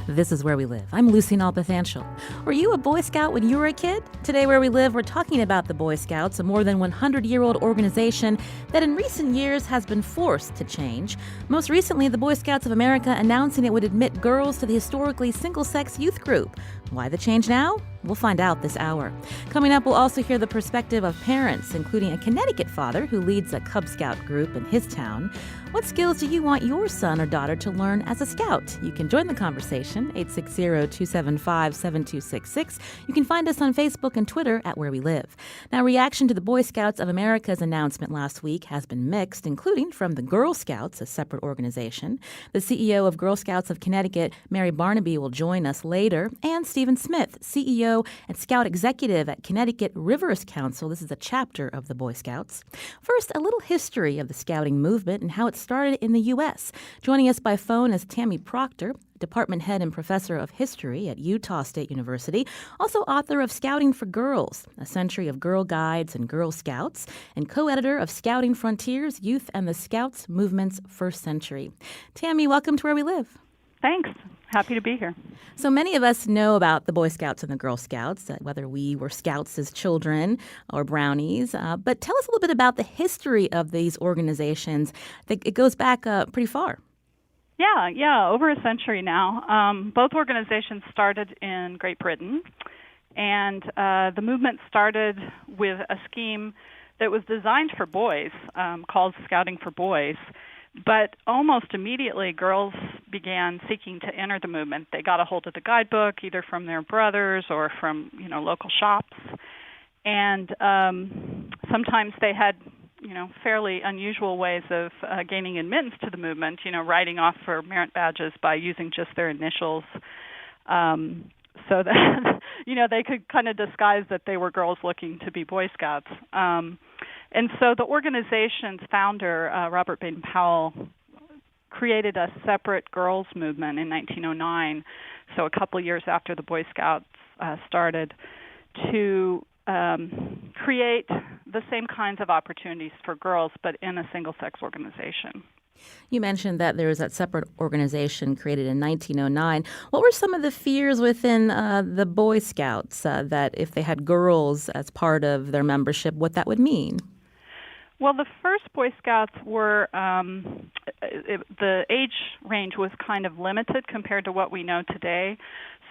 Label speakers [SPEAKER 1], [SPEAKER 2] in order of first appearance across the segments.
[SPEAKER 1] This is Where We Live. I'm Lucy Nalpathanchel. Were you a Boy Scout when you were a kid? Today, Where We Live, we're talking about the Boy Scouts, a more than 100-year-old organization that in recent years has been forced to change. Most recently, the Boy Scouts of America announcing it would admit girls to the historically single-sex youth group. Why the change now? We'll find out this hour. Coming up, we'll also hear the perspective of parents, including a Connecticut father who leads a Cub Scout group in his town. What skills do you want your son or daughter to learn as a scout? You can join the conversation, 860-275-7266. You can find us on Facebook and Twitter at Where We Live. Now, reaction to the Boy Scouts of America's announcement last week has been mixed, including from the Girl Scouts, a separate organization. The CEO of Girl Scouts of Connecticut, Mary Barnaby, will join us later, and Stephen Smith, CEO and Scout Executive at Connecticut Rivers Council. This is a chapter of the Boy Scouts. First, a little history of the scouting movement and how it started in the U.S. Joining us by phone is Tammy Proctor, department head and professor of history at Utah State University, also author of Scouting for Girls, A Century of Girl Guides and Girl Scouts, and co-editor of Scouting Frontiers, Youth and the Scouts Movement's First Century. Tammy, welcome to Where We Live.
[SPEAKER 2] Thanks. Happy to be here.
[SPEAKER 1] So many of us know about the Boy Scouts and the Girl Scouts, whether we were scouts as children or brownies. But tell us a little bit about the history of these organizations. It goes back pretty far.
[SPEAKER 2] Yeah, over a century now. Both organizations started in Great Britain, and the movement started with a scheme that was designed for boys, called Scouting for Boys. But almost immediately, girls began seeking to enter the movement. They got a hold of the guidebook, either from their brothers or from, local shops. And sometimes they had, fairly unusual ways of gaining admittance to the movement, writing off for merit badges by using just their initials. So that, they could kind of disguise that they were girls looking to be Boy Scouts. And so the organization's founder, Robert Baden-Powell, created a separate girls' movement in 1909, so a couple years after the Boy Scouts started, to create the same kinds of opportunities for girls, but in a single-sex organization.
[SPEAKER 1] You mentioned that there was that separate organization created in 1909. What were some of the fears within the Boy Scouts that if they had girls as part of their membership, what that would mean?
[SPEAKER 2] Well, the first Boy Scouts were, the age range was kind of limited compared to what we know today.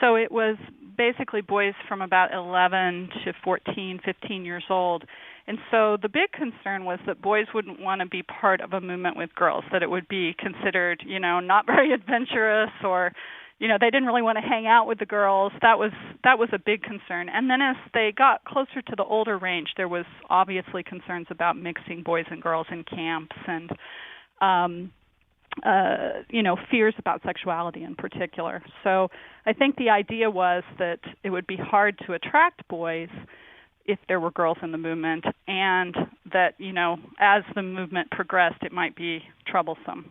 [SPEAKER 2] So it was basically boys from about 11 to 14, 15 years old. And so the big concern was that boys wouldn't want to be part of a movement with girls, that it would be considered, not very adventurous, or they didn't really want to hang out with the girls. That was a big concern. And then as they got closer to the older range, there was obviously concerns about mixing boys and girls in camps and, fears about sexuality in particular. So I think the idea was that it would be hard to attract boys if there were girls in the movement, and that, as the movement progressed, it might be troublesome.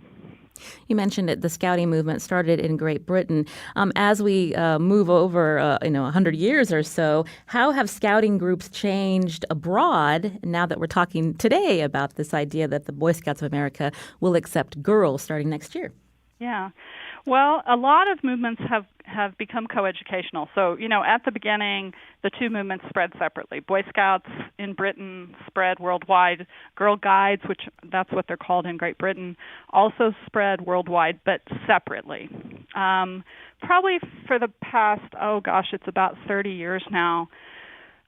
[SPEAKER 1] You mentioned that the scouting movement started in Great Britain. As we move over, 100 years or so, how have scouting groups changed abroad now that we're talking today about this idea that the Boy Scouts of America will accept girls starting next year?
[SPEAKER 2] Yeah. Well, a lot of movements have become coeducational. So, at the beginning, the two movements spread separately. Boy Scouts in Britain spread worldwide. Girl Guides, which that's what they're called in Great Britain, also spread worldwide, but separately. Probably for the past, it's about 30 years now,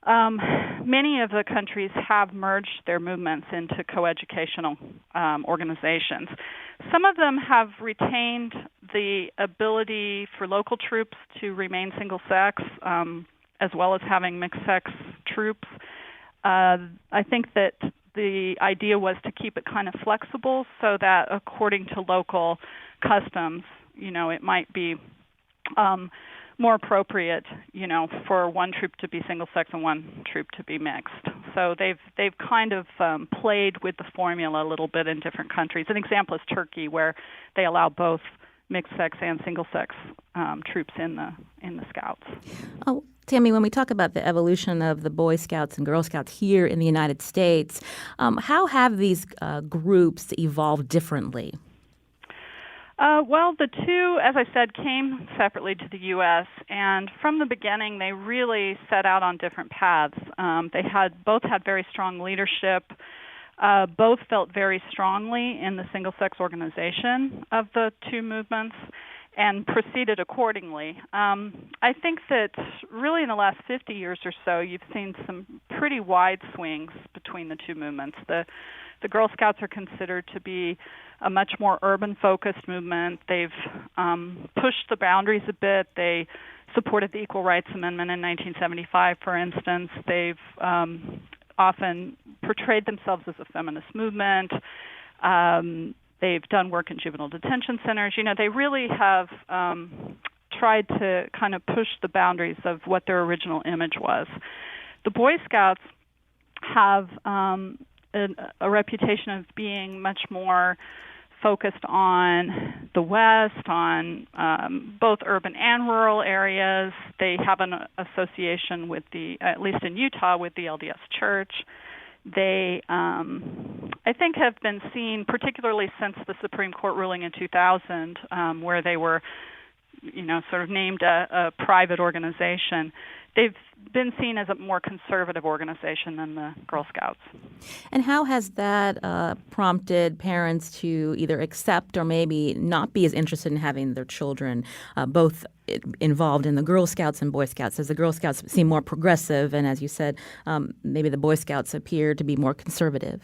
[SPEAKER 2] many of the countries have merged their movements into coeducational organizations. Some of them have retained the ability for local troops to remain single-sex, as well as having mixed-sex troops. I think that the idea was to keep it kind of flexible so that according to local customs, it might be more appropriate, for one troop to be single-sex and one troop to be mixed. So they've kind of played with the formula a little bit in different countries. An example is Turkey, where they allow both mixed-sex and single-sex troops in the Scouts.
[SPEAKER 1] Oh, Tammy, when we talk about the evolution of the Boy Scouts and Girl Scouts here in the United States, how have these groups evolved differently?
[SPEAKER 2] Well, the two, as I said, came separately to the U.S., and from the beginning, they really set out on different paths. Both had very strong leadership. Both felt very strongly in the single-sex organization of the two movements and proceeded accordingly. I think that really in the last 50 years or so, you've seen some pretty wide swings between the two movements. The Girl Scouts are considered to be a much more urban-focused movement. They've pushed the boundaries a bit. They supported the Equal Rights Amendment in 1975, for instance. They've often portrayed themselves as a feminist movement. They've done work in juvenile detention centers. You know, they really have tried to kind of push the boundaries of what their original image was. The Boy Scouts have a reputation of being much more focused on the West, on both urban and rural areas. They have an association with at least in Utah, with the LDS Church. They, I think, have been seen, particularly since the Supreme Court ruling in 2000, where they were, sort of named a private organization. They've been seen as a more conservative organization than the Girl Scouts.
[SPEAKER 1] And how has that prompted parents to either accept or maybe not be as interested in having their children both involved in the Girl Scouts and Boy Scouts? As the Girl Scouts seem more progressive, and as you said, maybe the Boy Scouts appear to be more conservative.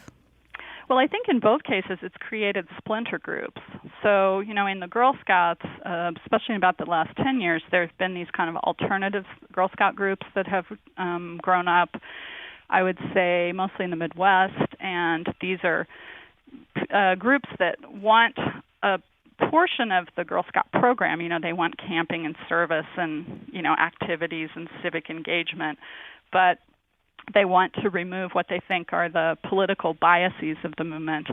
[SPEAKER 2] Well, I think in both cases it's created splinter groups. So, in the Girl Scouts, especially in about the last 10 years, there's been these kind of alternative Girl Scout groups that have grown up, I would say, mostly in the Midwest. And these are groups that want a portion of the Girl Scout program. They want camping and service and, activities and civic engagement. But they want to remove what they think are the political biases of the movement.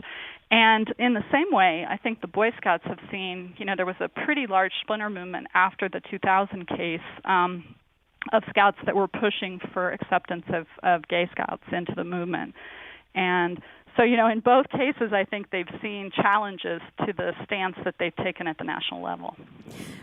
[SPEAKER 2] And in the same way, I think the Boy Scouts have seen, there was a pretty large splinter movement after the 2000 case of Scouts that were pushing for acceptance of gay Scouts into the movement. And so, in both cases, I think they've seen challenges to the stance that they've taken at the national level.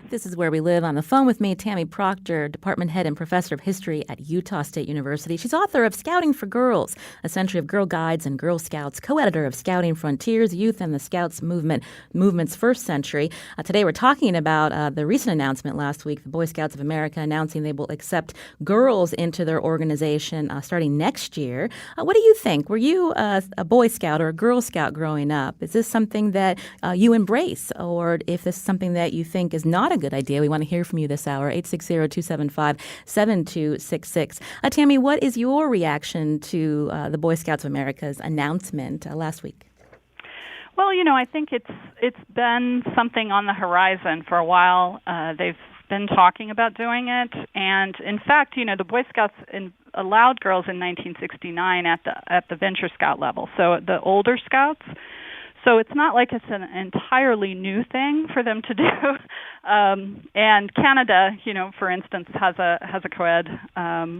[SPEAKER 1] This is Where We Live. On the phone with me, Tammy Proctor, department head and professor of history at Utah State University. She's author of Scouting for Girls, A Century of Girl Guides and Girl Scouts, co-editor of Scouting Frontiers, Youth and the Scouts Movement's First Century. Today we're talking about the recent announcement last week, the Boy Scouts of America announcing they will accept girls into their organization starting next year. What do you think? Were you a Boy Scout or a Girl Scout growing up? Is this something that you embrace, or if this is something that you think is not a good idea? We want to hear from you this hour, 860-275-7266. Tammy, what is your reaction to the Boy Scouts of America's announcement last week?
[SPEAKER 2] Well, I think it's been something on the horizon for a while. They've been talking about doing it, and in fact, the Boy Scouts allowed girls in 1969 at the Venture Scout level, so the older Scouts. So it's not like it's an entirely new thing for them to do. And Canada, for instance, has a co-ed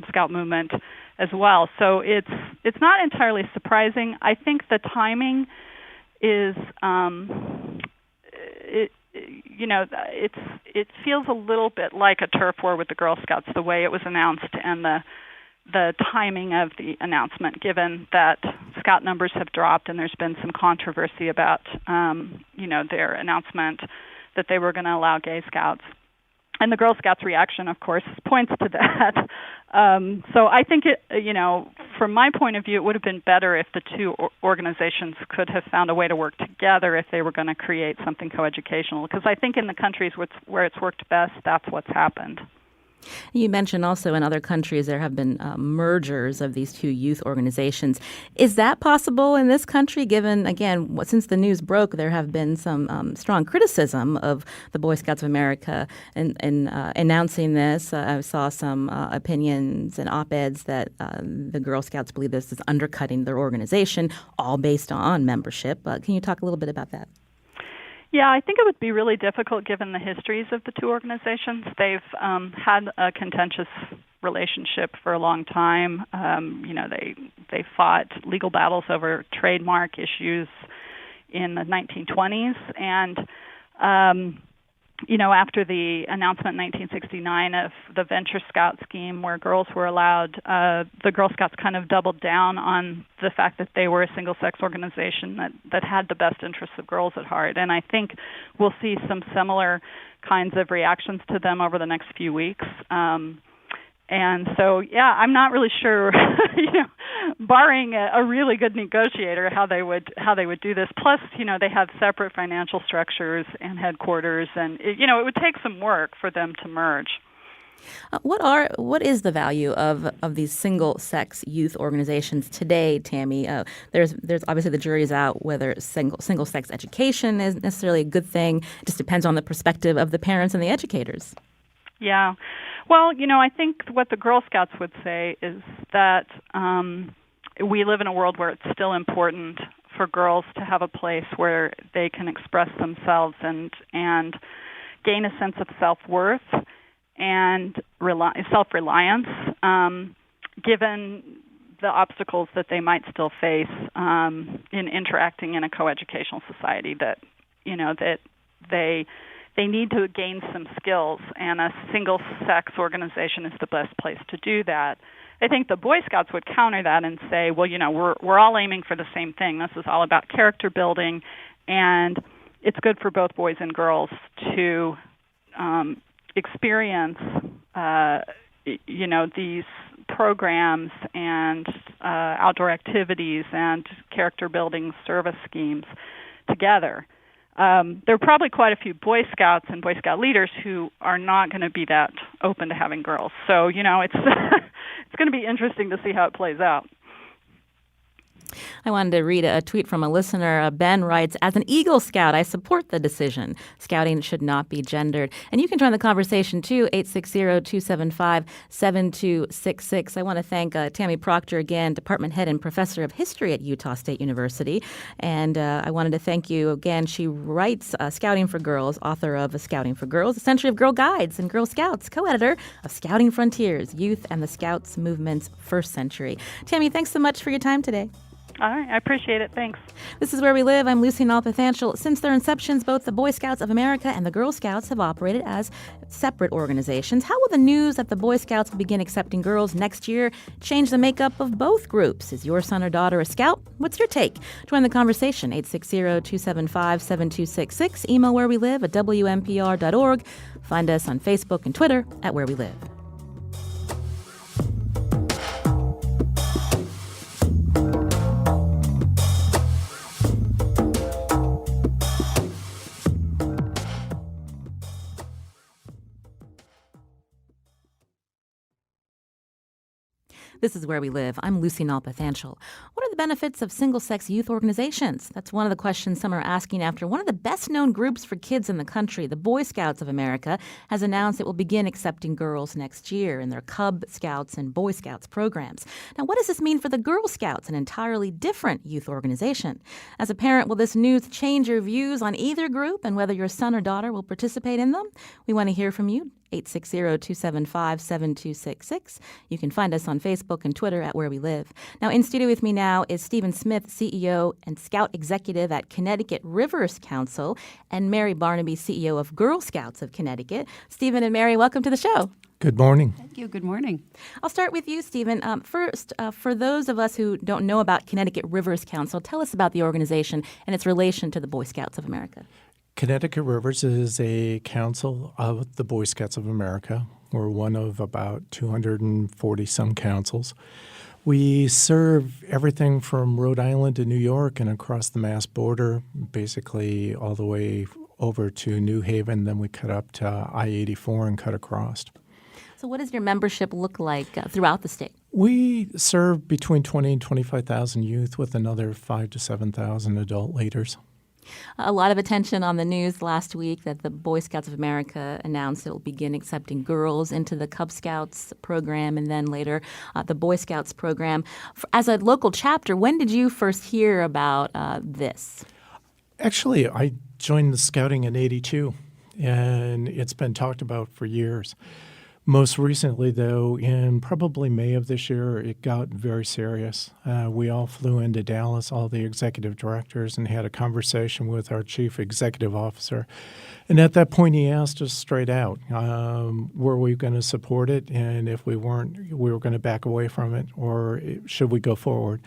[SPEAKER 2] Scout movement as well. So it's not entirely surprising. I think the timing is it feels a little bit like a turf war with the Girl Scouts, the way it was announced and the timing of the announcement, given that Scout numbers have dropped and there's been some controversy about, their announcement that they were going to allow gay Scouts. And the Girl Scouts' reaction, of course, points to that. So I think from my point of view, it would have been better if the two organizations could have found a way to work together if they were going to create something coeducational. Because I think in the countries where it's worked best, that's what's happened.
[SPEAKER 1] You mentioned also in other countries there have been mergers of these two youth organizations. Is that possible in this country, given, again, since the news broke, there have been some strong criticism of the Boy Scouts of America in announcing this? I saw some opinions and op-eds that the Girl Scouts believe this is undercutting their organization, all based on membership. Can you talk a little bit about that?
[SPEAKER 2] Yeah, I think it would be really difficult given the histories of the two organizations. They've had a contentious relationship for a long time. They fought legal battles over trademark issues in the 1920s, and After the announcement in 1969 of the Venture Scout scheme where girls were allowed, the Girl Scouts kind of doubled down on the fact that they were a single-sex organization that had the best interests of girls at heart. And I think we'll see some similar kinds of reactions to them over the next few weeks. And so, I'm not really sure, barring a really good negotiator, how they would do this. Plus, they have separate financial structures and headquarters, and it would take some work for them to merge.
[SPEAKER 1] What is the value of these single-sex youth organizations today, Tammy? There's obviously the jury's out whether single-sex education is necessarily a good thing. It just depends on the perspective of the parents and the educators.
[SPEAKER 2] Yeah. Well, I think what the Girl Scouts would say is that we live in a world where it's still important for girls to have a place where they can express themselves and gain a sense of self-worth and self-reliance, given the obstacles that they might still face in interacting in a coeducational society. That they need to gain some skills, and a single-sex organization is the best place to do that. I think the Boy Scouts would counter that and say, well, we're all aiming for the same thing. This is all about character building, and it's good for both boys and girls to experience, these programs and outdoor activities and character-building service schemes together. There are probably quite a few Boy Scouts and Boy Scout leaders who are not going to be that open to having girls. So, it's it's going to be interesting to see how it plays out.
[SPEAKER 1] I wanted to read a tweet from a listener. Ben writes, as an Eagle Scout, I support the decision. Scouting should not be gendered. And you can join the conversation, too, 860-275-7266. I want to thank Tammy Proctor again, department head and professor of history at Utah State University. And I wanted to thank you again. She writes Scouting for Girls, author of Scouting for Girls, A Century of Girl Guides and Girl Scouts, co-editor of Scouting Frontiers, Youth and the Scouts Movement's First Century. Tammy, thanks so much for your time today.
[SPEAKER 2] All right. I appreciate it. Thanks.
[SPEAKER 1] This is Where We Live. I'm Lucy Nalpathanchel. Since their inceptions, both the Boy Scouts of America and the Girl Scouts have operated as separate organizations. How will the news that the Boy Scouts will begin accepting girls next year change the makeup of both groups? Is your son or daughter a scout? What's your take? Join the conversation, 860-275-7266. Email wherewelive@wnpr.org. Find us on Facebook and Twitter at Where We Live. This is Where We Live. I'm Lucy Nalpathanchel. What are the benefits of single-sex youth organizations? That's one of the questions some are asking after one of the best-known groups for kids in the country, the Boy Scouts of America, has announced it will begin accepting girls next year in their Cub Scouts and Boy Scouts programs. Now, what does this mean for the Girl Scouts, an entirely different youth organization? As a parent, will this news change your views on either group and whether your son or daughter will participate in them? We want to hear from you. 860-275-7266. You can find us on Facebook and Twitter at Where We Live. Now, in studio with me now is Stephen Smith, CEO and Scout Executive at Connecticut Rivers Council, and Mary Barnaby, CEO of Girl Scouts of Connecticut. Stephen and Mary, welcome to the show.
[SPEAKER 3] Good morning.
[SPEAKER 4] Thank you. Good morning.
[SPEAKER 1] I'll start with you, Stephen. First, for those of us who don't know about Connecticut Rivers Council, tell us about the organization and its relation to the Boy Scouts of America.
[SPEAKER 3] Connecticut Rivers is a council of the Boy Scouts of America. We're one of about 240-some councils. We serve everything from Rhode Island to New York and across the Mass border, basically all the way over to New Haven. Then we cut up to I-84 and cut across.
[SPEAKER 1] So what does your membership look like throughout the state?
[SPEAKER 3] We serve between 20 and 25,000 youth with another 5,000 to 7,000 adult leaders.
[SPEAKER 1] A lot of attention on the news last week that the Boy Scouts of America announced it will begin accepting girls into the Cub Scouts program and then later the Boy Scouts program. As a local chapter, when did you first hear about this?
[SPEAKER 3] Actually, I joined the scouting in '82, and it's been talked about for years. Most recently, though, in probably May of this year, it got very serious. We all flew into Dallas, all the executive directors, and had a conversation with our chief executive officer. And at that point, he asked us straight out, were we going to support it? And if we weren't, we were going to back away from it, or should we go forward?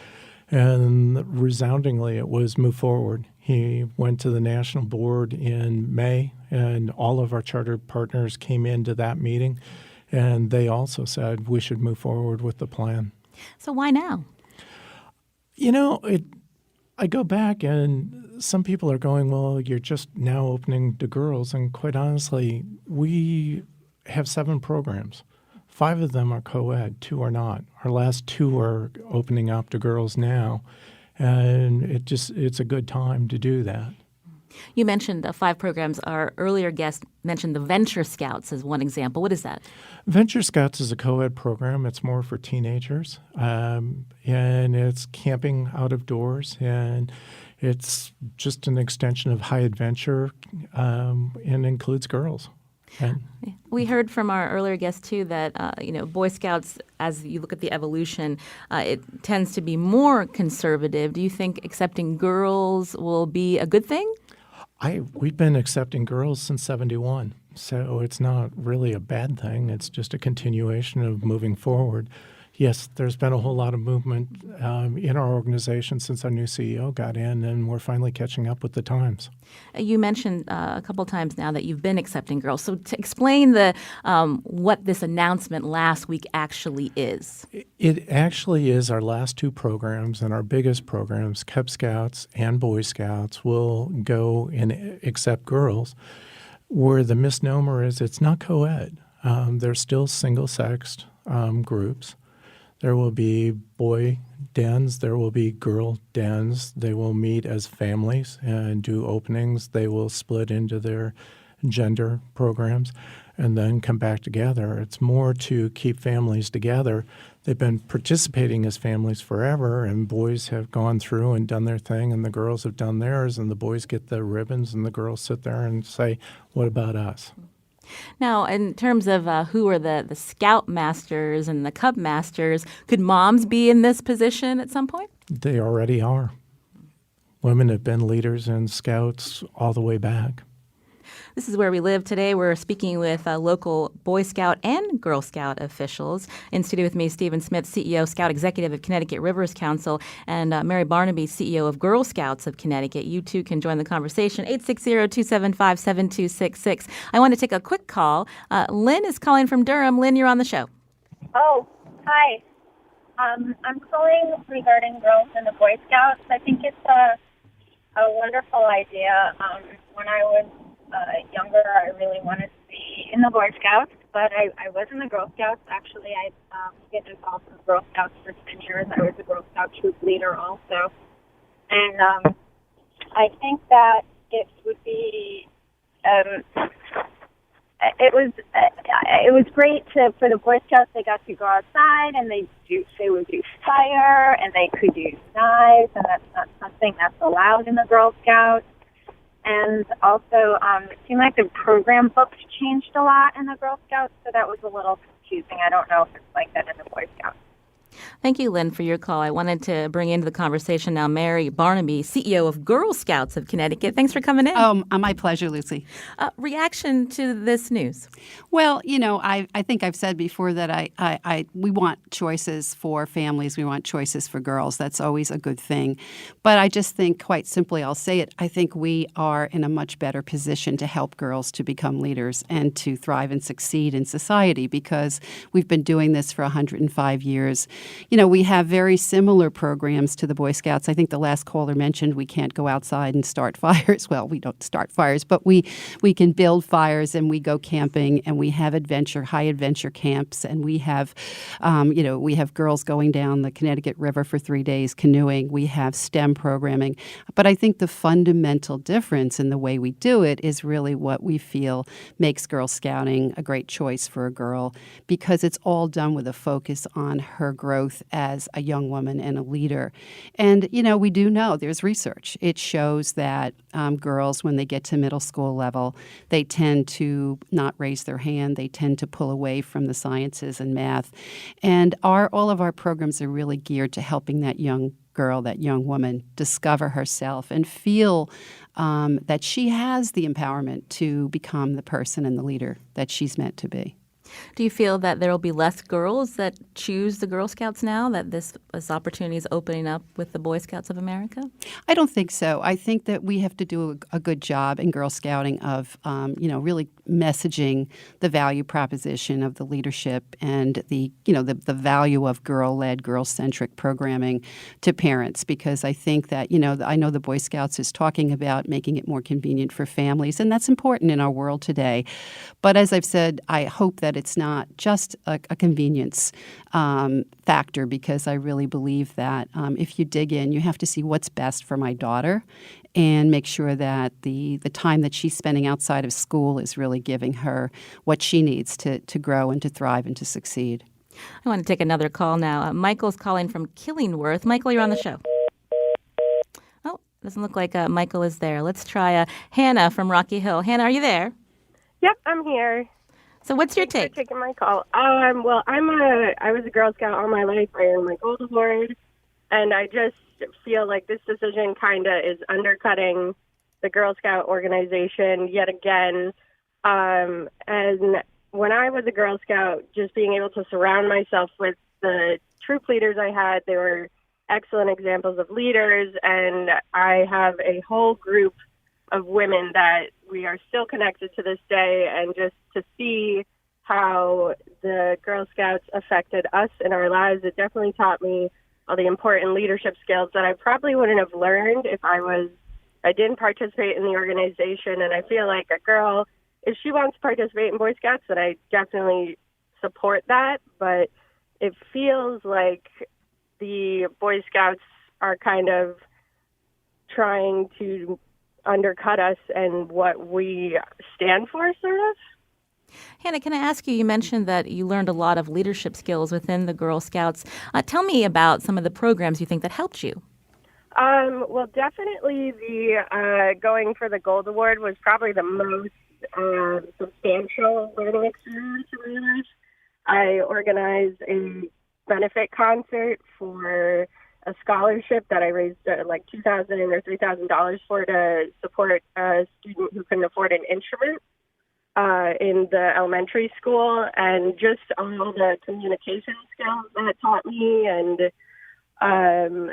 [SPEAKER 3] And resoundingly, it was move forward. He went to the national board in May, and all of our charter partners came into that meeting, and they also said we should move forward with the plan.
[SPEAKER 1] So why now?
[SPEAKER 3] I go back, and some people are going, well, you're just now opening to girls. And quite honestly, we have 7 programs. 5 of them are co-ed, 2 are not. Our last 2 are opening up to girls now, and it's a good time to do that.
[SPEAKER 1] You mentioned 5 programs. Our earlier guest mentioned the Venture Scouts as one example. What is that?
[SPEAKER 3] Venture Scouts is a co-ed program. It's more for teenagers, and it's camping out of doors, and it's just an extension of high adventure and includes girls. And
[SPEAKER 1] we heard from our earlier guest, too, that, Boy Scouts, as you look at the evolution, it tends to be more conservative. Do you think accepting girls will be a good thing?
[SPEAKER 3] We've been accepting girls since '71, so it's not really a bad thing. It's just a continuation of moving forward. Yes, there's been a whole lot of movement in our organization since our new CEO got in, and we're finally catching up with the times.
[SPEAKER 1] You mentioned a couple times now that you've been accepting girls. So to explain what this announcement last week actually is.
[SPEAKER 3] It actually is our last 2 programs, and our biggest programs, Cub Scouts and Boy Scouts, will go and accept girls, where the misnomer is it's not co-ed. They're still single-sexed groups. There will be boy dens. There will be girl dens. They will meet as families and do openings. They will split into their gender programs and then come back together. It's more to keep families together. They've been participating as families forever, and boys have gone through and done their thing, and the girls have done theirs, and the boys get the ribbons, and the girls sit there and say, what about us?
[SPEAKER 1] Now, in terms of who are the Scout Masters and the Cub Masters, could moms be in this position at some point?
[SPEAKER 3] They already are. Women have been leaders in Scouts all the way back.
[SPEAKER 1] This is Where We Live. Today we're speaking with local Boy Scout and Girl Scout officials. In studio with me, Stephen Smith, CEO, Scout Executive of Connecticut Rivers Council, and Mary Barnaby, CEO of Girl Scouts of Connecticut. You too can join the conversation, 860-275-7266. I want to take a quick call. Lynn is calling from Durham. Lynn, you're on the show.
[SPEAKER 4] Oh, hi. I'm calling regarding girls in the Boy Scouts. I think it's a wonderful idea. When I was younger, I really wanted to be in the Boy Scouts, but I was in the Girl Scouts. Actually, I've been involved in the Girl Scouts for 10 years. I was a Girl Scout troop leader also. And I think that it would be, it was great for the Boy Scouts. They got to go outside, and they would do fire, and they could use knives, and that's not something that's allowed in the Girl Scouts. And also, it seemed like the program books changed a lot in the Girl Scouts, so that was a little confusing. I don't know if it's like that in the Boy Scouts.
[SPEAKER 1] Thank you, Lynn, for your call. I wanted to bring into the conversation now Mary Barnaby, CEO of Girl Scouts of Connecticut. Thanks for coming in.
[SPEAKER 5] My pleasure, Lucy.
[SPEAKER 1] Reaction to this news?
[SPEAKER 5] Well, I think I've said before that we want choices for families. We want choices for girls. That's always a good thing. But I just think, quite simply, I'll say it, I think we are in a much better position to help girls to become leaders and to thrive and succeed in society because we've been doing this for 105 years. We have very similar programs to the Boy Scouts. I think the last caller mentioned we can't go outside and start fires. Well, we don't start fires, but we can build fires and we go camping and we have high adventure camps, and we have, we have girls going down the Connecticut River for 3 days canoeing. We have STEM programming. But I think the fundamental difference in the way we do it is really what we feel makes Girl Scouting a great choice for a girl, because it's all done with a focus on her growth growth as a young woman and a leader. And, we do know there's research. It shows that girls, when they get to middle school level, they tend to not raise their hand. They tend to pull away from the sciences and math. And all of our programs are really geared to helping that young girl, that young woman, discover herself and feel that she has the empowerment to become the person and the leader that she's meant to be.
[SPEAKER 1] Do you feel that there will be less girls that choose the Girl Scouts now, that this opportunity is opening up with the Boy Scouts of America?
[SPEAKER 5] I don't think so. I think that we have to do a good job in Girl Scouting of, really messaging the value proposition of the leadership and the value of girl-led, girl-centric programming to parents, because I think that, I know the Boy Scouts is talking about making it more convenient for families, and that's important in our world today. But as I've said, I hope that it's not just a convenience factor, because I really believe that if you dig in, you have to see what's best for my daughter and make sure that the time that she's spending outside of school is really giving her what she needs to grow and to thrive and to succeed.
[SPEAKER 1] I want to take another call now. Michael's calling from Killingworth. Michael, you're on the show. Oh, doesn't look like Michael is there. Let's try Hannah from Rocky Hill. Hannah, are you there?
[SPEAKER 6] Yep, I'm here.
[SPEAKER 1] So what's your
[SPEAKER 6] Thanks
[SPEAKER 1] take?
[SPEAKER 6] for taking my call. Well, I was a Girl Scout all my life. I earned my Gold Award, and I just feel like this decision kind of is undercutting the Girl Scout organization yet again. And when I was a Girl Scout, just being able to surround myself with the troop leaders I had, they were excellent examples of leaders, and I have a whole group of women that we are still connected to this day, and just to see how the Girl Scouts affected us in our lives, it definitely taught me all the important leadership skills that I probably wouldn't have learned if I didn't participate in the organization. And I feel like a girl, if she wants to participate in Boy Scouts, then I definitely support that. But it feels like the Boy Scouts are kind of trying to undercut us and what we stand for, sort of.
[SPEAKER 1] Hannah, can I ask you mentioned that you learned a lot of leadership skills within the Girl Scouts. Tell me about some of the programs you think that helped you.
[SPEAKER 6] Well, definitely the going for the Gold Award was probably the most substantial learning experience in my life. I organized a benefit concert for a scholarship that I raised like $2,000 or $3,000 for, to support a student who couldn't afford an instrument in the elementary school, and just all the communication skills that it taught me, and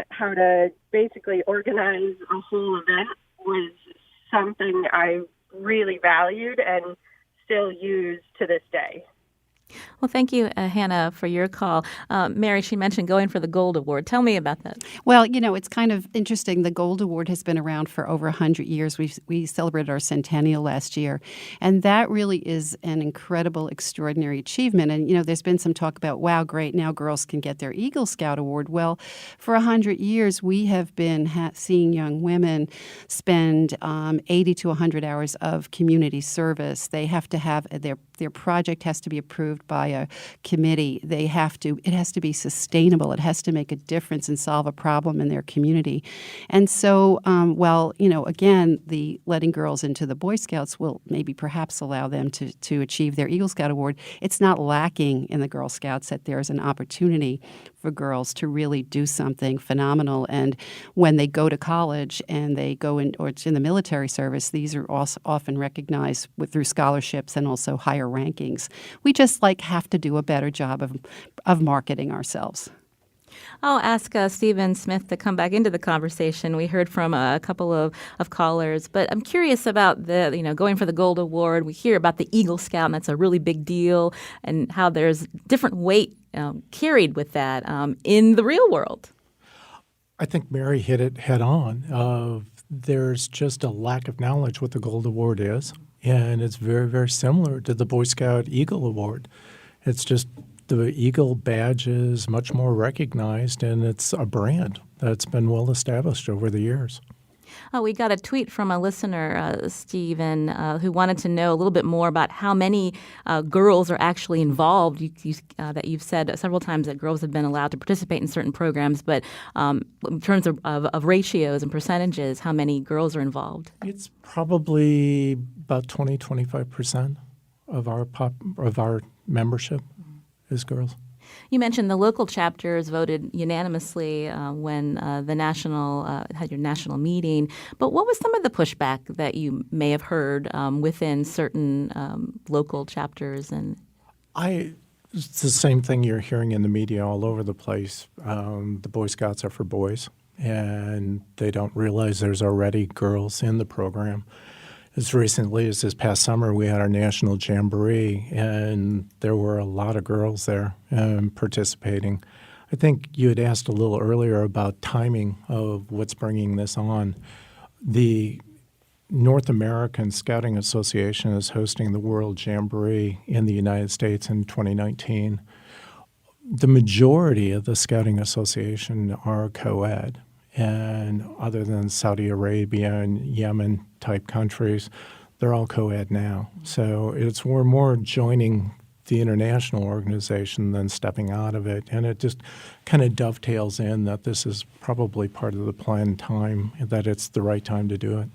[SPEAKER 6] how to basically organize a whole event was something I really valued and still use to this day.
[SPEAKER 1] Well, thank you, Hannah, for your call. Mary, she mentioned going for the Gold Award. Tell me about that.
[SPEAKER 5] Well, it's kind of interesting. The Gold Award has been around for over 100 years. We celebrated our centennial last year. And that really is an incredible, extraordinary achievement. And, there's been some talk about, wow, great, now girls can get their Eagle Scout Award. Well, for 100 years, we have been seeing young women spend 80 to 100 hours of community service. They have to have their project has to be approved by a committee. It has to be sustainable. It has to make a difference and solve a problem in their community. And so, again, the letting girls into the Boy Scouts will maybe perhaps allow them to achieve their Eagle Scout Award. It's not lacking in the Girl Scouts that there's an opportunity for girls to really do something phenomenal. And when they go to college and they go in, or it's in the military service, these are also often recognized through scholarships and also higher rankings. We just have to do a better job of marketing ourselves.
[SPEAKER 1] I'll ask Stephen Smith to come back into the conversation. We heard from a couple of callers, but I'm curious about the going for the Gold Award. We hear about the Eagle Scout, and that's a really big deal, and how there's different weight carried with that in the real world.
[SPEAKER 3] I think Mary hit it head on. There's just a lack of knowledge what the Gold Award is, and it's very, very similar to the Boy Scout Eagle Award. It's just the Eagle badge is much more recognized, and it's a brand that's been well established over the years.
[SPEAKER 1] Oh, we got a tweet from a listener, Stephen, who wanted to know a little bit more about how many girls are actually involved. That you've said several times that girls have been allowed to participate in certain programs, but in terms of ratios and percentages, how many girls are involved?
[SPEAKER 3] It's probably about 20-25% of our membership is girls.
[SPEAKER 1] You mentioned the local chapters voted unanimously when the national had your national meeting. But what was some of the pushback that you may have heard within certain local chapters?
[SPEAKER 3] It's the same thing you're hearing in the media all over the place. The Boy Scouts are for boys, and they don't realize there's already girls in the program. As recently as this past summer, we had our national jamboree, and there were a lot of girls there participating. I think you had asked a little earlier about timing of what's bringing this on. The North American Scouting Association is hosting the World Jamboree in the United States in 2019. The majority of the Scouting Association are co-ed. And other than Saudi Arabia and Yemen type countries, they're all co-ed now. So we're more joining the international organization than stepping out of it. And it just kind of dovetails in that this is probably part of the planned time, that it's the right time to do it.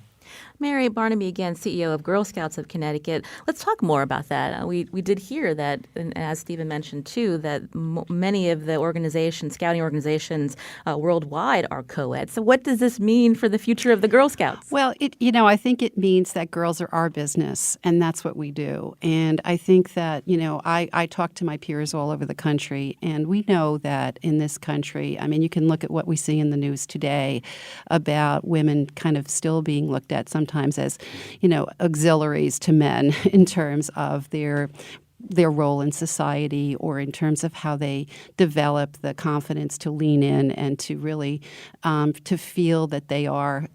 [SPEAKER 1] Mary Barnaby, again, CEO of Girl Scouts of Connecticut. Let's talk more about that. We did hear that, and as Stephen mentioned too, that many of the scouting organizations worldwide are co-ed. So what does this mean for the future of the Girl Scouts?
[SPEAKER 5] Well, I think it means that girls are our business, and that's what we do. And I think that, I talk to my peers all over the country, and we know that in this country, you can look at what we see in the news today about women kind of still being looked at sometimes as, auxiliaries to men in terms of their role in society or in terms of how they develop the confidence to lean in and to really to feel that they are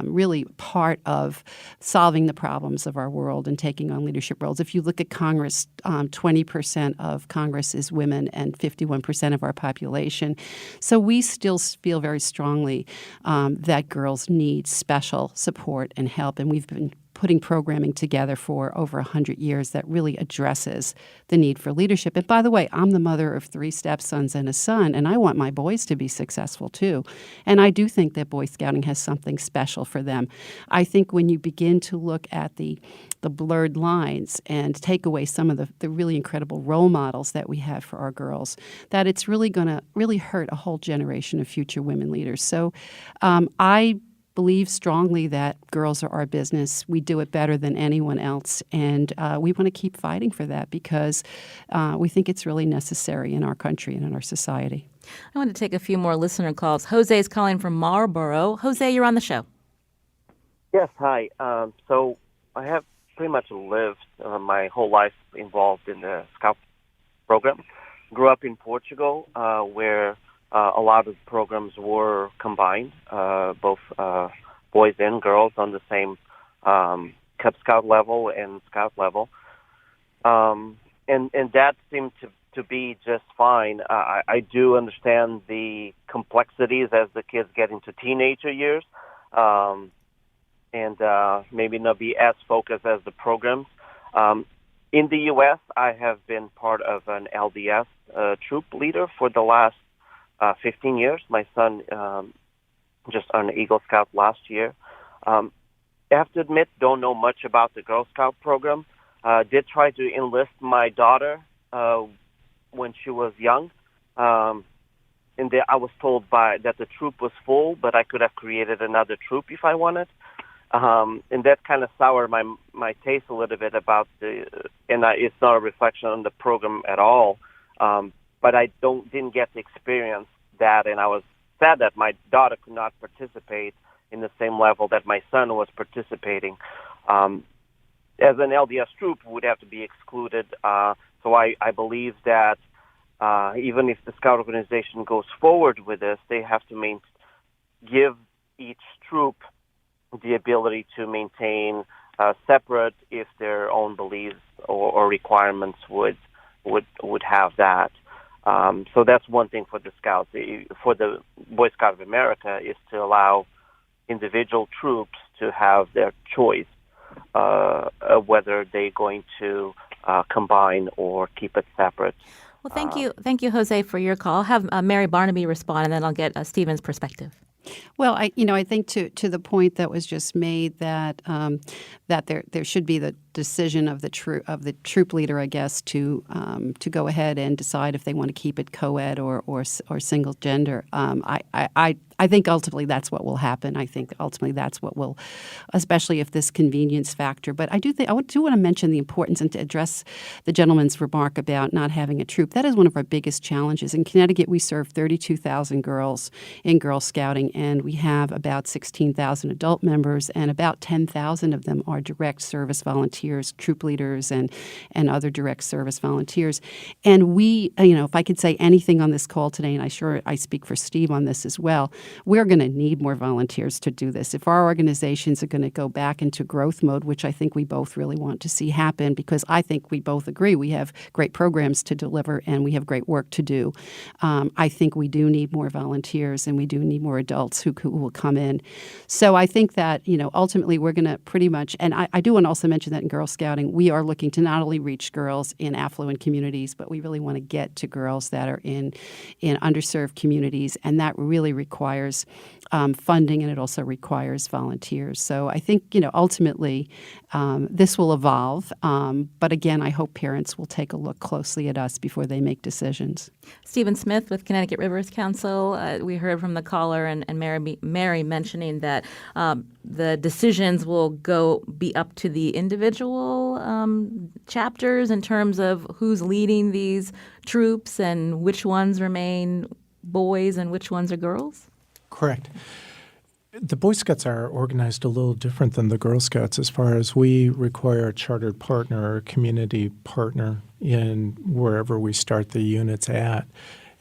[SPEAKER 5] really part of solving the problems of our world and taking on leadership roles. If you look at Congress, 20% of Congress is women and 51% of our population. So we still feel very strongly that girls need special support and help, and we've been putting programming together for over 100 years that really addresses the need for leadership. And by the way, I'm the mother of 3 stepsons and a son, and I want my boys to be successful too. And I do think that Boy Scouting has something special for them. I think when you begin to look at the blurred lines and take away some of the really incredible role models that we have for our girls, that it's really going to really hurt a whole generation of future women leaders. So I believe strongly that girls are our business. We do it better than anyone else, and we want to keep fighting for that because we think it's really necessary in our country and in our society.
[SPEAKER 1] I want to take a few more listener calls. Jose is calling from Marlboro. Jose, you're on the show.
[SPEAKER 7] Yes, hi. So I have pretty much lived my whole life involved in the Scout program. Grew up in Portugal, where a lot of programs were combined, both boys and girls on the same Cub Scout level and Scout level. And that seemed to be just fine. I do understand the complexities as the kids get into teenager years, and maybe not be as focused as the programs. In the U.S., I have been part of an LDS troop leader for the last 15 years. My son just earned Eagle Scout last year. I have to admit, don't know much about the Girl Scout program. Did try to enlist my daughter when she was young. And I was told that the troop was full, but I could have created another troop if I wanted. And that kind of soured my taste a little bit about it's not a reflection on the program at all. But I didn't get to experience that, and I was sad that my daughter could not participate in the same level that my son was participating. As an LDS troop, would have to be excluded. So I believe that even if the Scout organization goes forward with this, they have to give each troop the ability to maintain separate if their own beliefs or requirements would have that. So that's one thing for the Scouts. For the Boy Scout of America is to allow individual troops to have their choice whether they're going to combine or keep it separate.
[SPEAKER 1] Well, thank you, Jose, for your call. I'll have Mary Barnaby respond, and then I'll get Stephen's perspective.
[SPEAKER 5] Well, I think to the point that was just made that that there should be the decision of the troop leader, I guess, to go ahead and decide if they want to keep it co-ed or single gender. I think ultimately that's what will happen. I think ultimately that's what will, especially if this convenience factor. But I do want to mention the importance and to address the gentleman's remark about not having a troop. That is one of our biggest challenges. In Connecticut, we serve 32,000 girls in Girl Scouting, and we have about 16,000 adult members, and about 10,000 of them are direct service volunteers, troop leaders, and other direct service volunteers. And we, if I could say anything on this call today, and I speak for Steve on this as well, we're going to need more volunteers to do this. If our organizations are going to go back into growth mode, which I think we both really want to see happen, because I think we both agree we have great programs to deliver and we have great work to do, I think we do need more volunteers and we do need more adults who will come in. So I think that, ultimately we're going to pretty much, and I do want to also mention that in Girl Scouting, we are looking to not only reach girls in affluent communities, but we really want to get to girls that are in underserved communities, and that really requires funding, and it also requires volunteers. So I think, ultimately this will evolve. But again, I hope parents will take a look closely at us before they make decisions.
[SPEAKER 1] Stephen Smith with Connecticut Rivers Council. We heard from the caller and Mary mentioning that the decisions will be up to the individual chapters in terms of who's leading these troops and which ones remain boys and which ones are girls?
[SPEAKER 3] Correct. The Boy Scouts are organized a little different than the Girl Scouts as far as we require a chartered partner or a community partner in wherever we start the units at.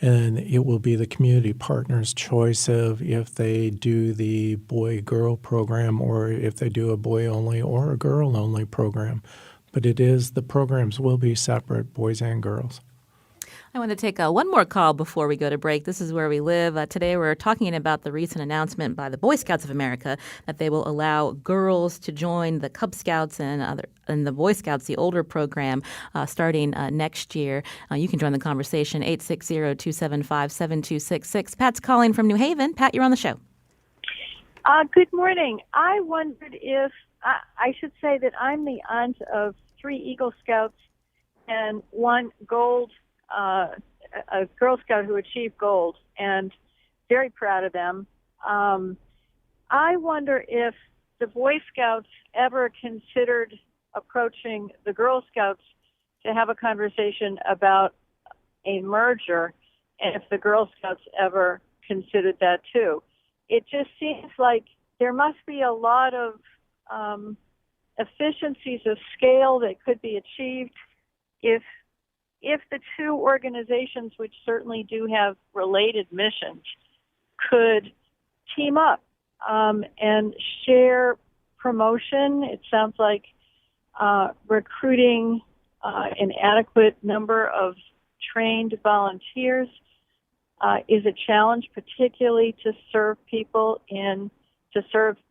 [SPEAKER 3] And it will be the community partner's choice of if they do the boy-girl program or if they do a boy-only or a girl-only program. But the programs will be separate, boys and girls.
[SPEAKER 1] I want to take one more call before we go to break. This is Where We Live. Today we're talking about the recent announcement by the Boy Scouts of America that they will allow girls to join the Cub Scouts and the Boy Scouts, the older program, starting next year. You can join the conversation, 860-275-7266. Pat's calling from New Haven. Pat, you're on the show.
[SPEAKER 8] Good morning. I wondered if I should say that I'm the aunt of 3 Eagle Scouts and 1 gold a Girl Scout who achieved gold, and very proud of them. I wonder if the Boy Scouts ever considered approaching the Girl Scouts to have a conversation about a merger, and if the Girl Scouts ever considered that too. It just seems like there must be a lot of efficiencies of scale that could be achieved if the 2 organizations, which certainly do have related missions, could team up and share promotion. It sounds like recruiting an adequate number of trained volunteers is a challenge, particularly to serve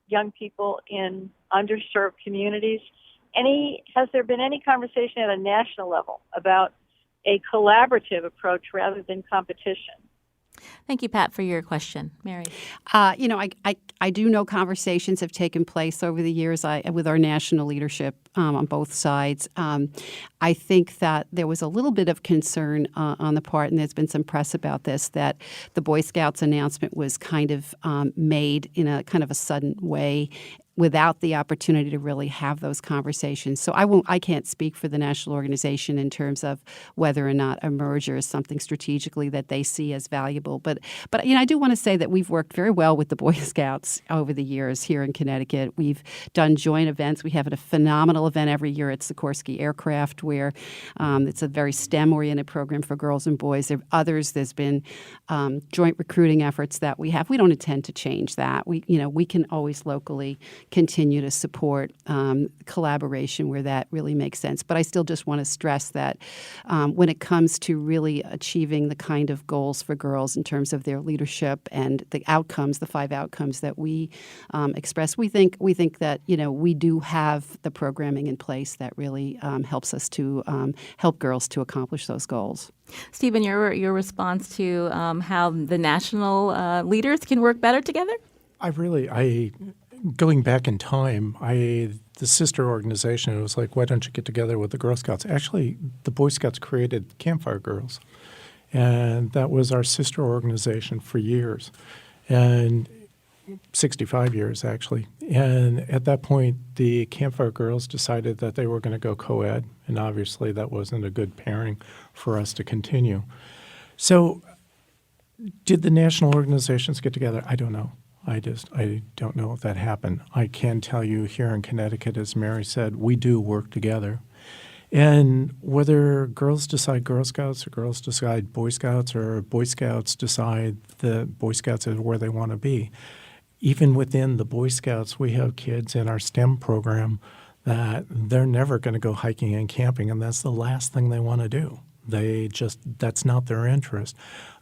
[SPEAKER 8] young people in underserved communities. Has there been any conversation at a national level about a collaborative approach rather than competition?
[SPEAKER 1] Thank you, Pat, for your question. Mary?
[SPEAKER 5] I do know conversations have taken place over the years with our national leadership on both sides. I think that there was a little bit of concern on the part, and there's been some press about this, that the Boy Scouts announcement was kind of made in a kind of a sudden way, without the opportunity to really have those conversations. So I can't speak for the national organization in terms of whether or not a merger is something strategically that they see as valuable. But I do want to say that we've worked very well with the Boy Scouts over the years here in Connecticut. We've done joint events. We have a phenomenal event every year at Sikorsky Aircraft, where it's a very STEM-oriented program for girls and boys. There are others. There's been joint recruiting efforts that we have. We don't intend to change that. We can always locally continue to support collaboration where that really makes sense. But I still just want to stress that when it comes to really achieving the kind of goals for girls in terms of their leadership and the outcomes, the 5 outcomes that we express, we think that we do have the programming in place that really helps us to help girls to accomplish those goals.
[SPEAKER 1] Stephen, your response to how the national leaders can work better together?
[SPEAKER 3] Going back in time, the sister organization, it was like, why don't you get together with the Girl Scouts? Actually, the Boy Scouts created Campfire Girls, and that was our sister organization for years, and 65 years actually. And at that point, the Campfire Girls decided that they were going to go co-ed, and obviously that wasn't a good pairing for us to continue. So did the national organizations get together? I don't know. I don't know if that happened. I can tell you here in Connecticut, as Mary said, we do work together. And whether girls decide Girl Scouts or girls decide Boy Scouts or Boy Scouts decide the Boy Scouts is where they want to be, even within the Boy Scouts, we have kids in our STEM program that they're never going to go hiking and camping, and that's the last thing they want to do. That's not their interest.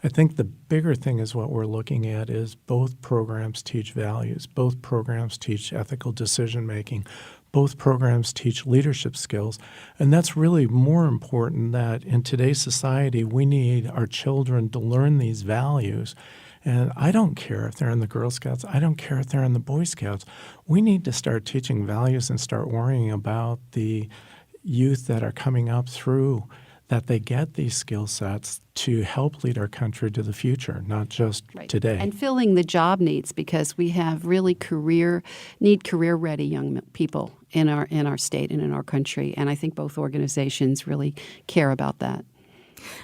[SPEAKER 3] I think the bigger thing is what we're looking at is both programs teach values, both programs teach ethical decision making, both programs teach leadership skills, and that's really more important that in today's society we need our children to learn these values. And I don't care if they're in the Girl Scouts. I don't care if they're in the Boy Scouts. We need to start teaching values and start worrying about the youth that are coming up through, that they get these skill sets to help lead our country to the future, not just today.
[SPEAKER 5] And filling the job needs, because we have really career-ready young people in our state and in our country. And I think both organizations really care about that.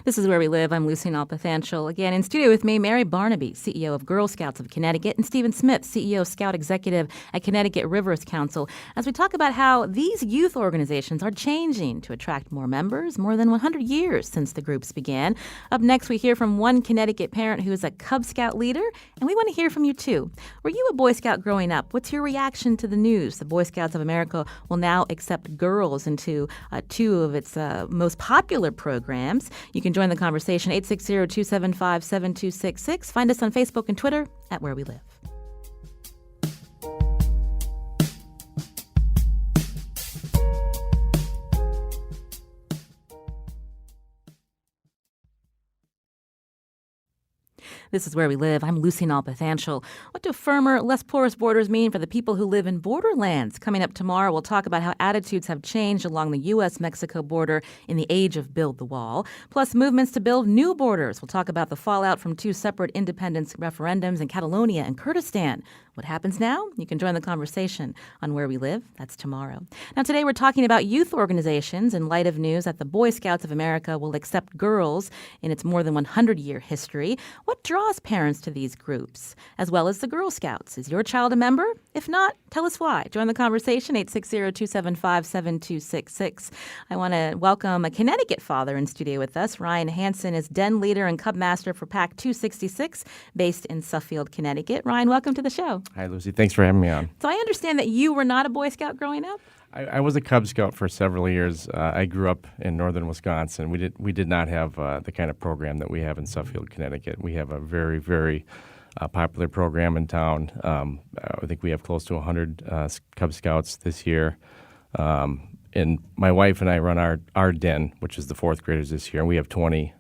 [SPEAKER 1] This is Where We Live. I'm Lucy Nalpathanchel. Again, in studio with me, Mary Barnaby, CEO of Girl Scouts of Connecticut, and Stephen Smith, CEO of Scout Executive at Connecticut Rivers Council, as we talk about how these youth organizations are changing to attract more members, more than 100 years since the groups began. Up next, we hear from one Connecticut parent who is a Cub Scout leader, and we want to hear from you, too. Were you a Boy Scout growing up? What's your reaction to the news? The Boy Scouts of America will now accept girls into 2 of its most popular programs. You can join the conversation, 860-275-7266. Find us on Facebook and Twitter at Where We Live. This is Where We Live. I'm Lucy Nalpathanchel. What do firmer, less porous borders mean for the people who live in borderlands? Coming up tomorrow, we'll talk about how attitudes have changed along the U.S.-Mexico border in the age of Build the Wall, plus movements to build new borders. We'll talk about the fallout from 2 separate independence referendums in Catalonia and Kurdistan. What happens now? You can join the conversation on Where We Live. That's tomorrow. Now, today we're talking about youth organizations in light of news that the Boy Scouts of America will accept girls in its more than 100-year history. What draws parents to these groups, as well as the Girl Scouts? Is your child a member? If not, tell us why. Join the conversation, 860-275-7266. I want to welcome a Connecticut father in studio with us. Ryan Hansen is den leader and cub master for PAC 266, based in Suffield, Connecticut. Ryan, welcome to the show.
[SPEAKER 9] Hi, Lucy. Thanks for having me on.
[SPEAKER 1] So I understand that you were not a Boy Scout growing up?
[SPEAKER 9] I was a Cub Scout for several years. I grew up in northern Wisconsin. We did not have the kind of program that we have in Suffield, Connecticut. We have a very, very popular program in town. I think we have close to 100 Cub Scouts this year. And my wife and I run our den, which is the 4th graders this year, and we have 20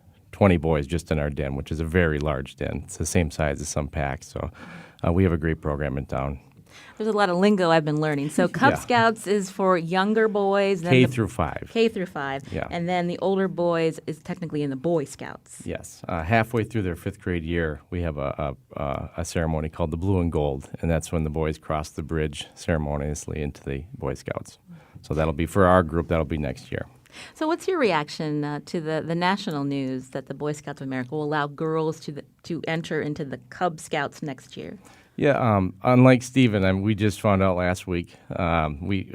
[SPEAKER 9] boys just in our den, which is a very large den. It's the same size as some PACs, so we have a great program in town.
[SPEAKER 1] There's a lot of lingo I've been learning. So Cub Scouts is for younger boys.
[SPEAKER 9] K through 5.
[SPEAKER 1] K through 5.
[SPEAKER 9] Yeah.
[SPEAKER 1] And then the older boys is technically in the Boy Scouts.
[SPEAKER 9] Yes. Halfway through their 5th grade year, we have a ceremony called the Blue and Gold, and that's when the boys cross the bridge ceremoniously into the Boy Scouts. So that'll be, for our group, that'll be next year.
[SPEAKER 1] So what's your reaction to the national news that the Boy Scouts of America will allow girls to enter into the Cub Scouts next year?
[SPEAKER 9] Yeah, unlike Stephen, we just found out last week. We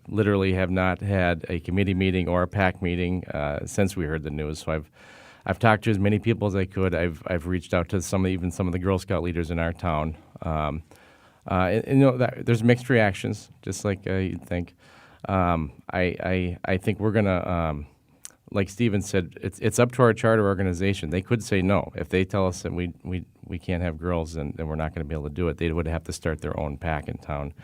[SPEAKER 9] literally have not had a committee meeting or a PAC meeting since we heard the news. So I've talked to as many people as I could. I've reached out to some of the Girl Scout leaders in our town. there's mixed reactions, just like you'd think. I think we're gonna, like Stephen said, it's up to our charter organization. They could say no if they tell us that we can't have girls, and we're not going to be able to do it. They would have to start their own pack in town.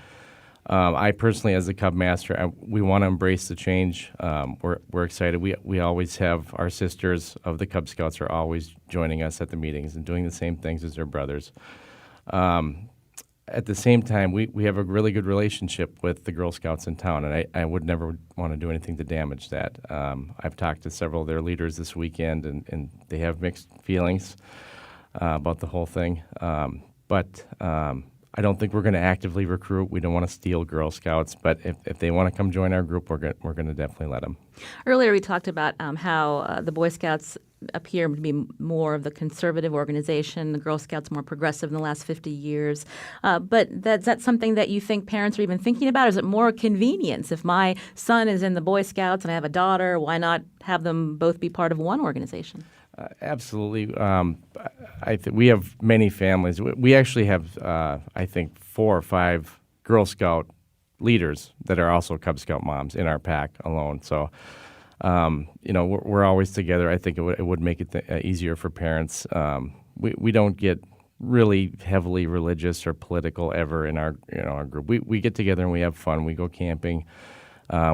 [SPEAKER 9] I personally, as the Cub Master, we want to embrace the change. We're excited. We always have our sisters of the Cub Scouts are always joining us at the meetings and doing the same things as their brothers. At the same time, we have a really good relationship with the Girl Scouts in town, and I would never want to do anything to damage that. I've talked to several of their leaders this weekend, and they have mixed feelings about the whole thing. But I don't think we're going to actively recruit. We don't want to steal Girl Scouts, but if they want to come join our group, we're going to definitely let them.
[SPEAKER 1] Earlier, we talked about how the Boy Scouts appear to be more of the conservative organization, the Girl Scouts more progressive in the last 50 years. But is that something that you think parents are even thinking about? Or is it more convenience? If my son is in the Boy Scouts and I have a daughter, why not have them both be part of one organization?
[SPEAKER 9] Absolutely. We have many families. We actually have, I think, 4 or 5 Girl Scout leaders that are also Cub Scout moms in our pack alone. So, we're always together. I think it would make it easier for parents. We don't get really heavily religious or political ever in our group. We get together and we have fun. We go camping.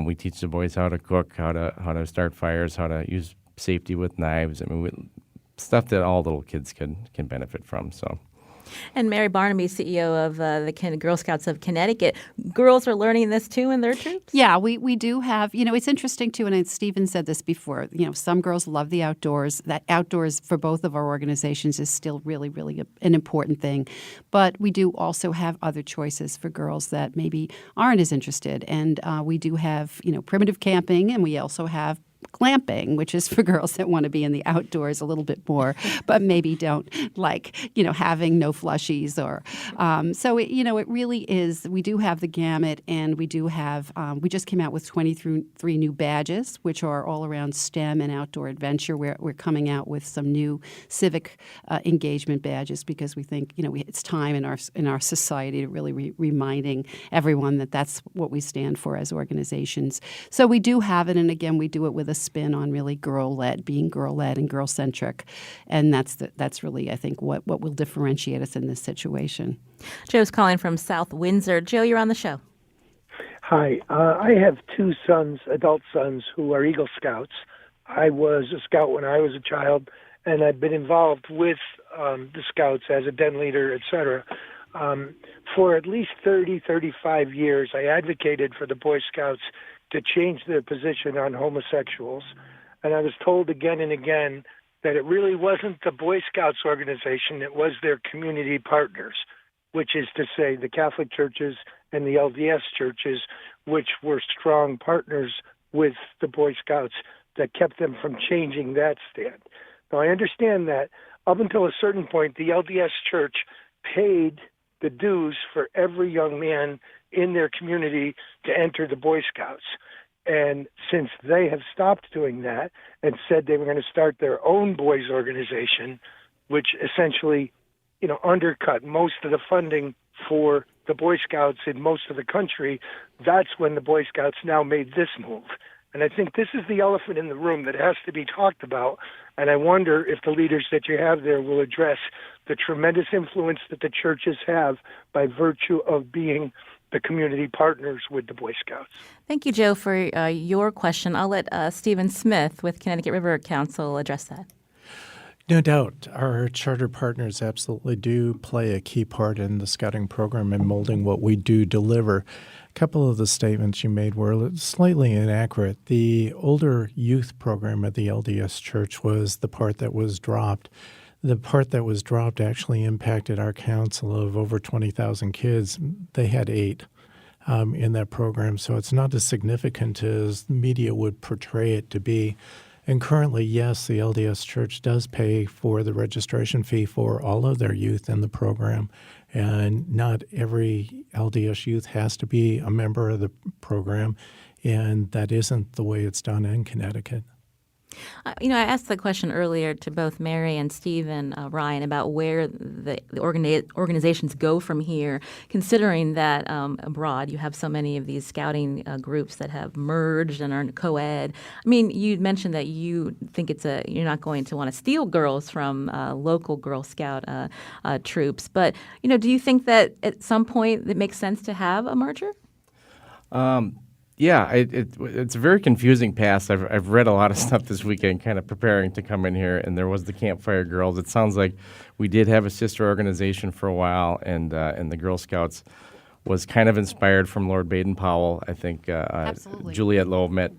[SPEAKER 9] We teach the boys how to cook, how to start fires, how to use safety with knives. I mean, stuff that all little kids can benefit from. So.
[SPEAKER 1] And Mary Barnaby, CEO of the Girl Scouts of Connecticut, girls are learning this too in their troops?
[SPEAKER 5] Yeah, we do have, it's interesting too, and Stephen said this before, some girls love the outdoors. That outdoors for both of our organizations is still really, really an important thing. But we do also have other choices for girls that maybe aren't as interested. And we do have, primitive camping, and we also have glamping, which is for girls that want to be in the outdoors a little bit more, but maybe don't like, having no flushies or, so it really is, we do have the gamut, and we do have, we just came out with 23 new badges, which are all around STEM and outdoor adventure. We're coming out with some new civic engagement badges because we think, it's time in our society to really reminding everyone that that's what we stand for as organizations. So we do have it, and again, we do it with a spin on really being girl-led and girl-centric. And that's really, I think, what will differentiate us in this situation.
[SPEAKER 1] Joe's calling from South Windsor. Joe, you're on the show.
[SPEAKER 10] Hi. I have 2 sons, adult sons, who are Eagle Scouts. I was a Scout when I was a child, and I've been involved with the Scouts as a den leader, et cetera. For at least 35 years, I advocated for the Boy Scouts to change their position on homosexuals. And I was told again and again that it really wasn't the Boy Scouts organization, it was their community partners, which is to say the Catholic churches and the LDS churches, which were strong partners with the Boy Scouts that kept them from changing that stand. Now, I understand that up until a certain point, the LDS church paid the dues for every young man in their community to enter the Boy Scouts. And since they have stopped doing that and said they were going to start their own boys organization, which essentially, undercut most of the funding for the Boy Scouts in most of the country, that's when the Boy Scouts now made this move. And I think this is the elephant in the room that has to be talked about. And I wonder if the leaders that you have there will address the tremendous influence that the churches have by virtue of being the community partners with the Boy Scouts.
[SPEAKER 1] Thank you, Joe, for your question. I'll let Stephen Smith with Connecticut River Council address that.
[SPEAKER 3] No doubt. Our charter partners absolutely do play a key part in the scouting program and molding what we do deliver. A couple of the statements you made were slightly inaccurate. The older youth program at the LDS Church was the part that was dropped. The part that was dropped actually impacted our council of over 20,000 kids. They had 8 in that program, so it's not as significant as the media would portray it to be. And currently, yes, the LDS Church does pay for the registration fee for all of their youth in the program, and not every LDS youth has to be a member of the program, and that isn't the way it's done in Connecticut.
[SPEAKER 1] I asked the question earlier to both Mary and Steve and Ryan about where the organizations go from here, considering that abroad you have so many of these scouting groups that have merged and are co-ed. I mean, you mentioned that you think you're not going to want to steal girls from local Girl Scout troops, but do you think that at some point it makes sense to have a merger?
[SPEAKER 9] Yeah, it's a very confusing past. I've read a lot of stuff this weekend, kind of preparing to come in here, and there was the Campfire Girls. It sounds like we did have a sister organization for a while, and the Girl Scouts was kind of inspired from Lord Baden-Powell. I think Juliette Lowe met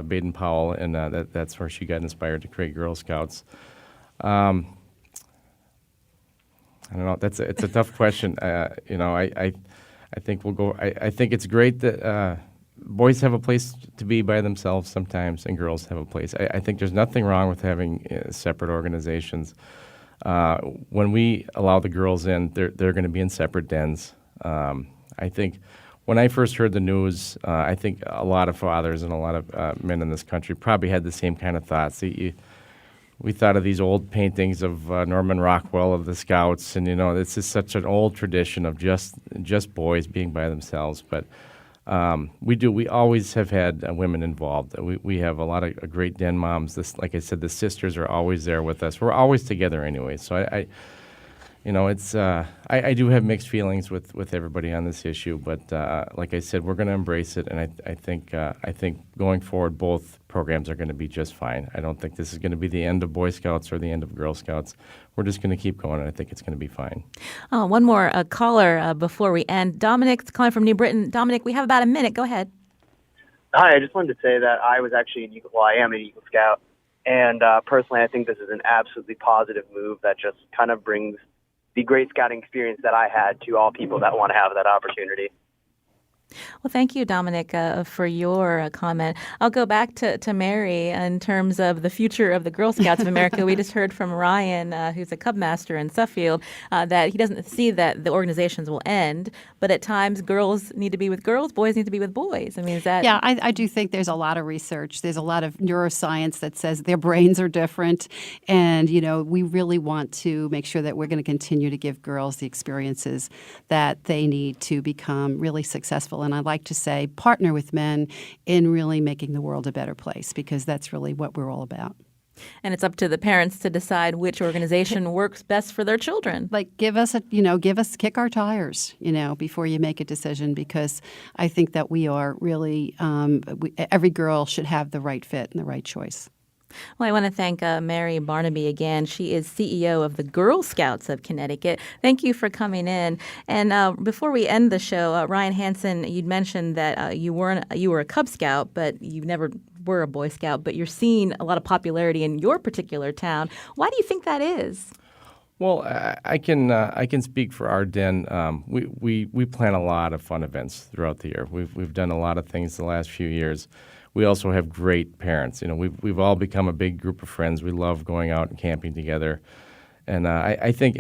[SPEAKER 9] Baden-Powell, and that's where she got inspired to create Girl Scouts. I don't know. It's a tough question. I think we'll go. I think it's great that. Boys have a place to be by themselves sometimes, and girls have a place. I think there's nothing wrong with having separate organizations. When we allow the girls in, they're going to be in separate dens. I think when I first heard the news, I think a lot of fathers and a lot of men in this country probably had the same kind of thoughts. We thought of these old paintings of Norman Rockwell of the Scouts, and this is such an old tradition of just boys being by themselves, but. We always have had women involved. We have a lot of great den moms. Like I said, the sisters are always there with us. We're always together anyway. So I do have mixed feelings with everybody on this issue. But like I said, we're going to embrace it, and I think going forward, both programs are going to be just fine. I don't think this is going to be the end of Boy Scouts or the end of Girl Scouts. We're just going to keep going, and I think it's going to be fine.
[SPEAKER 1] One more caller before we end. Dominic's calling from New Britain. Dominic, we have about a minute. Go ahead.
[SPEAKER 11] Hi, I just wanted to say that I was actually I am an Eagle Scout, and personally I think this is an absolutely positive move that just kind of brings the great scouting experience that I had to all people that want to have that opportunity.
[SPEAKER 1] Well, thank you, Dominic, for your comment. I'll go back to Mary in terms of the future of the Girl Scouts of America. We just heard from Ryan, who's a Cub Master in Suffield, that he doesn't see that the organizations will end, but at times girls need to be with girls, boys need to be with boys. I mean, is that...
[SPEAKER 5] Yeah, I do think there's a lot of research. There's a lot of neuroscience that says their brains are different, and, we really want to make sure that we're going to continue to give girls the experiences that they need to become really successful. And I like to say, partner with men in really making the world a better place, because that's really what we're all about.
[SPEAKER 1] And it's up to the parents to decide which organization works best for their children.
[SPEAKER 5] Like, kick our tires, before you make a decision, because I think that we are really, every girl should have the right fit and the right choice.
[SPEAKER 1] Well, I want to thank Mary Barnaby again. She is CEO of the Girl Scouts of Connecticut. Thank you for coming in. And before we end the show, Ryan Hansen, you'd mentioned that you were a Cub Scout, but you never were a Boy Scout. But you're seeing a lot of popularity in your particular town. Why do you think that is?
[SPEAKER 9] Well, I can speak for our den. We plan a lot of fun events throughout the year. We've done a lot of things the last few years. We also have great parents. We've all become a big group of friends. We love going out and camping together. And I think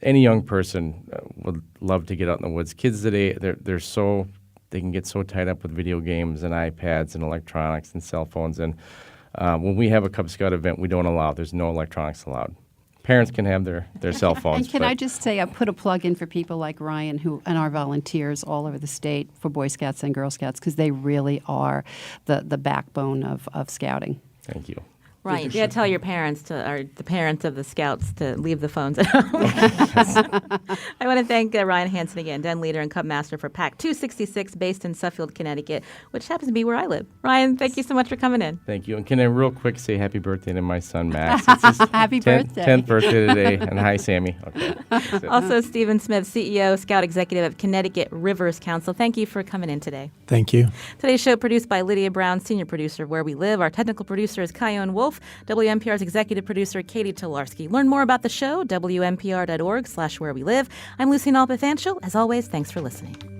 [SPEAKER 9] any young person would love to get out in the woods. Kids today, they can get so tied up with video games and iPads and electronics and cell phones. And when we have a Cub Scout event, we don't allow. There's no electronics allowed. Parents can have their cell phones.
[SPEAKER 5] And can I just say, I put a plug in for people like Ryan and our volunteers all over the state for Boy Scouts and Girl Scouts, because they really are the backbone of scouting.
[SPEAKER 9] Thank you.
[SPEAKER 1] Right. Yeah, tell your parents or the parents of the Scouts to leave the phones at home. I want to thank Ryan Hansen again, den leader and Cub Master for PAC 266, based in Suffield, Connecticut, which happens to be where I live. Ryan, thank you so much for coming in.
[SPEAKER 9] Thank you. And can I real quick say happy birthday to my son, Max? It's his
[SPEAKER 5] happy birthday.
[SPEAKER 9] 10th birthday today. And hi, Sammy. Okay.
[SPEAKER 1] Also, Stephen Smith, CEO, Scout Executive of Connecticut Rivers Council. Thank you for coming in today.
[SPEAKER 3] Thank you.
[SPEAKER 1] Today's show produced by Lydia Brown, senior producer of Where We Live. Our technical producer is Kyone Wolf. WNPR's executive producer, Katie Tolarski. Learn more about the show, WNPR.org/wherewelive. I'm Lucy Nalpathanchel. As always, thanks for listening.